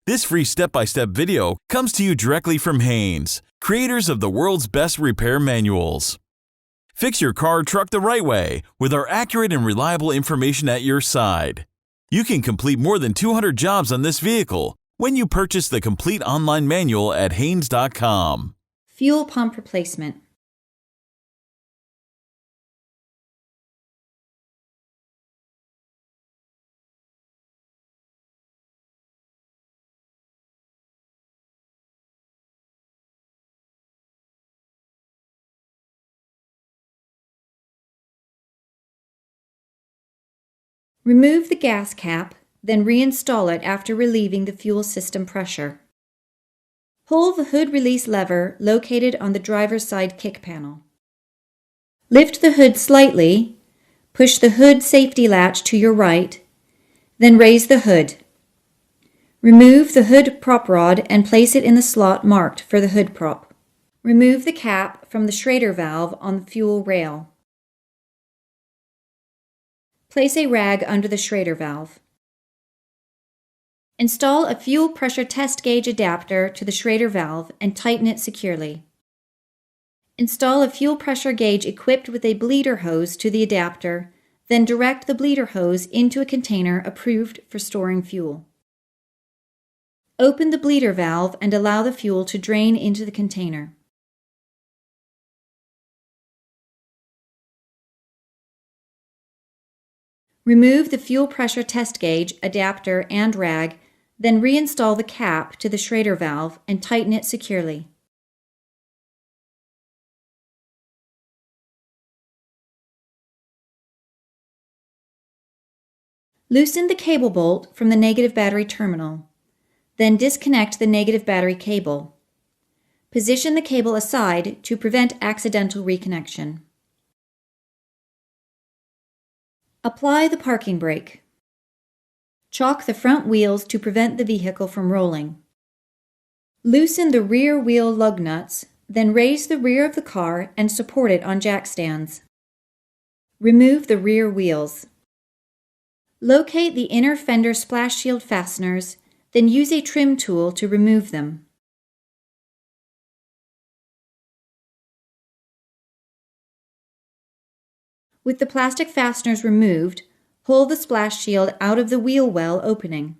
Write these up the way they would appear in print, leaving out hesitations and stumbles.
This free step-by-step video comes to you directly from Haynes, creators of the world's best repair manuals. Fix your car or truck the right way with our accurate and reliable information at your side. You can complete more than 200 jobs on this vehicle when you purchase the complete online manual at Haynes.com. Fuel pump replacement. Remove the gas cap, then reinstall it after relieving the fuel system pressure. Pull the hood release lever located on the driver's side kick panel. Lift the hood slightly, push the hood safety latch to your right, then raise the hood. Remove the hood prop rod and place it in the slot marked for the hood prop. Remove the cap from the Schrader valve on the fuel rail. Place a rag under the Schrader valve. Install a fuel pressure test gauge adapter to the Schrader valve and tighten it securely. Install a fuel pressure gauge equipped with a bleeder hose to the adapter, then direct the bleeder hose into a container approved for storing fuel. Open the bleeder valve and allow the fuel to drain into the container. Remove the fuel pressure test gauge, adapter, and rag, then reinstall the cap to the Schrader valve and tighten it securely. Loosen the cable bolt from the negative battery terminal, then disconnect the negative battery cable. Position the cable aside to prevent accidental reconnection. Apply the parking brake. Chock the front wheels to prevent the vehicle from rolling. Loosen the rear wheel lug nuts, then raise the rear of the car and support it on jack stands. Remove the rear wheels. Locate the inner fender splash shield fasteners, then use a trim tool to remove them. With the plastic fasteners removed, pull the splash shield out of the wheel well opening.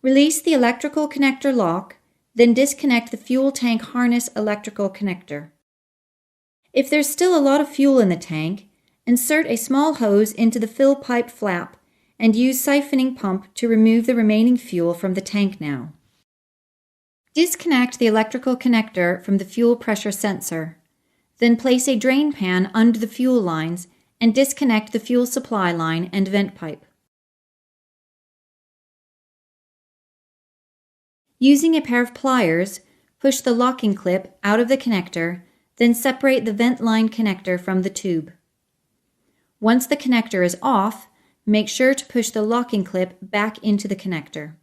Release the electrical connector lock, then disconnect the fuel tank harness electrical connector. If there's still a lot of fuel in the tank, insert a small hose into the fill pipe flap and use siphoning pump to remove the remaining fuel from the tank now. Disconnect the electrical connector from the fuel pressure sensor. Then place a drain pan under the fuel lines and disconnect the fuel supply line and vent pipe. Using a pair of pliers, push the locking clip out of the connector, then separate the vent line connector from the tube. Once the connector is off, make sure to push the locking clip back into the connector.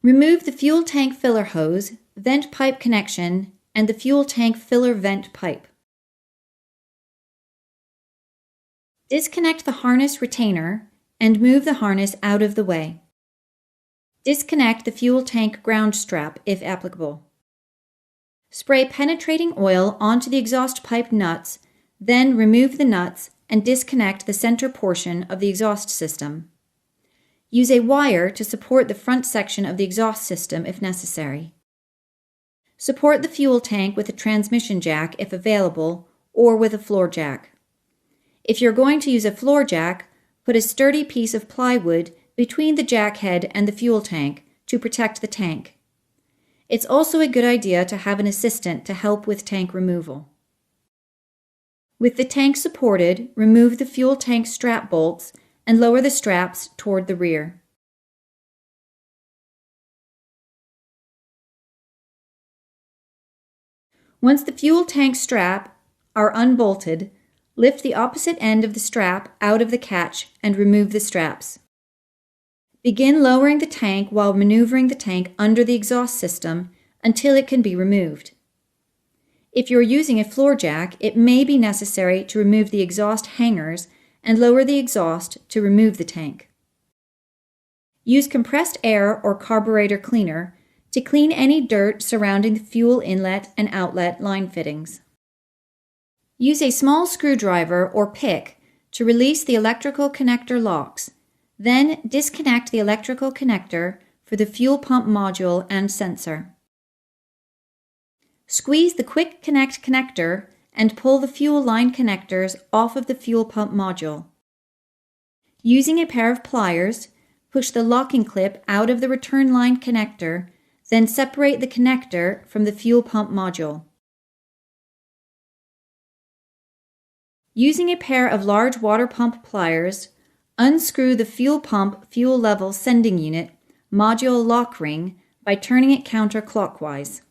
Remove the fuel tank filler hose, vent pipe connection, and the fuel tank filler vent pipe. Disconnect the harness retainer and move the harness out of the way. Disconnect the fuel tank ground strap if applicable. Spray penetrating oil onto the exhaust pipe nuts, then remove the nuts and disconnect the center portion of the exhaust system. Use a wire to support the front section of the exhaust system if necessary. Support the fuel tank with a transmission jack if available, or with a floor jack. If you're going to use a floor jack, put a sturdy piece of plywood between the jack head and the fuel tank to protect the tank. It's also a good idea to have an assistant to help with tank removal. With the tank supported, remove the fuel tank strap bolts and lower the straps toward the rear. Once the fuel tank straps are unbolted, lift the opposite end of the strap out of the catch and remove the straps. Begin lowering the tank while maneuvering the tank under the exhaust system until it can be removed. If you're using a floor jack, it may be necessary to remove the exhaust hangers and lower the exhaust to remove the tank. Use compressed air or carburetor cleaner to clean any dirt surrounding the fuel inlet and outlet line fittings. Use a small screwdriver or pick to release the electrical connector locks. Then disconnect the electrical connector for the fuel pump module and sensor. Squeeze the Quick Connect connector and pull the fuel line connectors off of the fuel pump module. Using a pair of pliers, push the locking clip out of the return line connector, then separate the connector from the fuel pump module. Using a pair of large water pump pliers, unscrew the fuel pump fuel level sending unit module lock ring by turning it counterclockwise.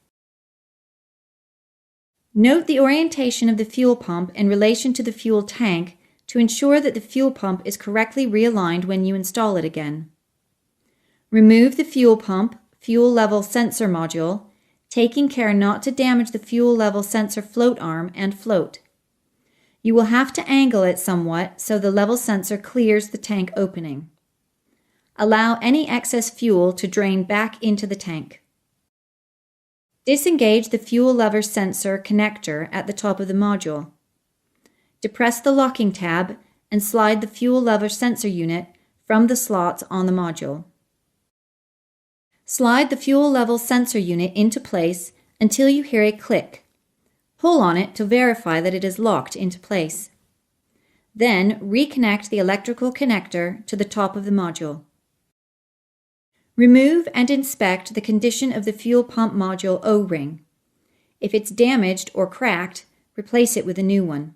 Note the orientation of the fuel pump in relation to the fuel tank to ensure that the fuel pump is correctly realigned when you install it again. Remove the fuel pump fuel level sensor module, taking care not to damage the fuel level sensor float arm and float. You will have to angle it somewhat so the level sensor clears the tank opening. Allow any excess fuel to drain back into the tank. Disengage the fuel lever sensor connector at the top of the module. Depress the locking tab and slide the fuel lever sensor unit from the slots on the module. Slide the fuel level sensor unit into place until you hear a click. Pull on it to verify that it is locked into place. Then reconnect the electrical connector to the top of the module. Remove and inspect the condition of the fuel pump module O-ring. If it's damaged or cracked, replace it with a new one.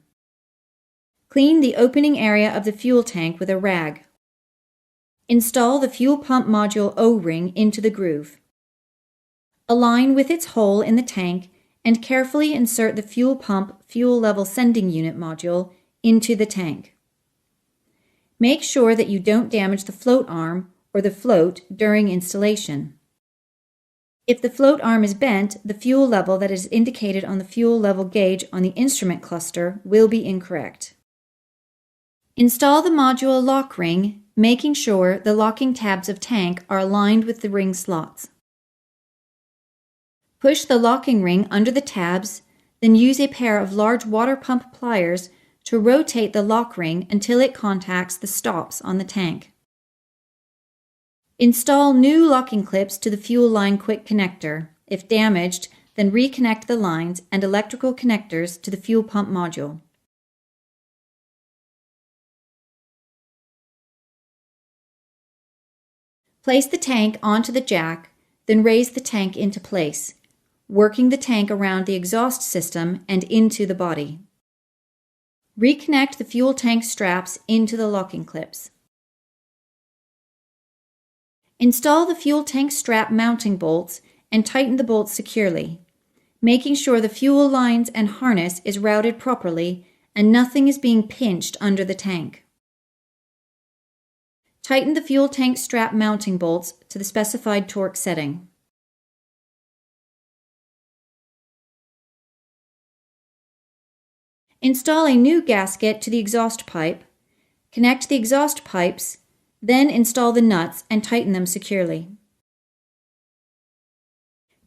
Clean the opening area of the fuel tank with a rag. Install the fuel pump module O-ring into the groove. Align with its hole in the tank and carefully insert the fuel pump fuel level sending unit module into the tank. Make sure that you don't damage the float arm or the float during installation. If the float arm is bent, the fuel level that is indicated on the fuel level gauge on the instrument cluster will be incorrect. Install the module lock ring, making sure the locking tabs of tank are aligned with the ring slots. Push the locking ring under the tabs, then use a pair of large water pump pliers to rotate the lock ring until it contacts the stops on the tank. Install new locking clips to the fuel line quick connector. If damaged, then reconnect the lines and electrical connectors to the fuel pump module. Place the tank onto the jack, then raise the tank into place, working the tank around the exhaust system and into the body. Reconnect the fuel tank straps into the locking clips. Install the fuel tank strap mounting bolts and tighten the bolts securely, making sure the fuel lines and harness is routed properly and nothing is being pinched under the tank. Tighten the fuel tank strap mounting bolts to the specified torque setting. Install a new gasket to the exhaust pipe, connect the exhaust pipes, then install the nuts and tighten them securely.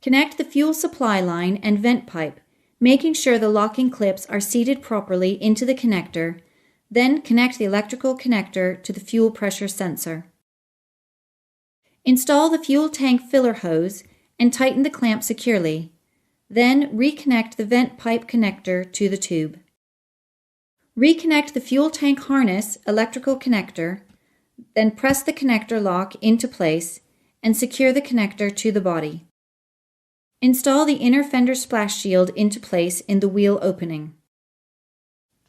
Connect the fuel supply line and vent pipe, making sure the locking clips are seated properly into the connector, then connect the electrical connector to the fuel pressure sensor. Install the fuel tank filler hose and tighten the clamp securely, then reconnect the vent pipe connector to the tube. Reconnect the fuel tank harness electrical connector, then press the connector lock into place and secure the connector to the body. Install the inner fender splash shield into place in the wheel opening.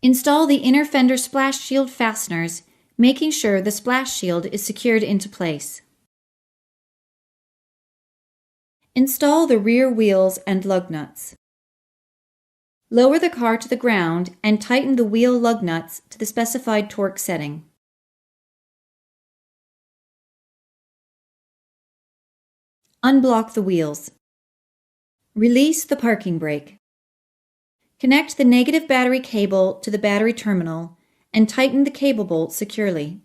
Install the inner fender splash shield fasteners, making sure the splash shield is secured into place. Install the rear wheels and lug nuts. Lower the car to the ground and tighten the wheel lug nuts to the specified torque setting. Unblock the wheels. Release the parking brake. Connect the negative battery cable to the battery terminal and tighten the cable bolt securely.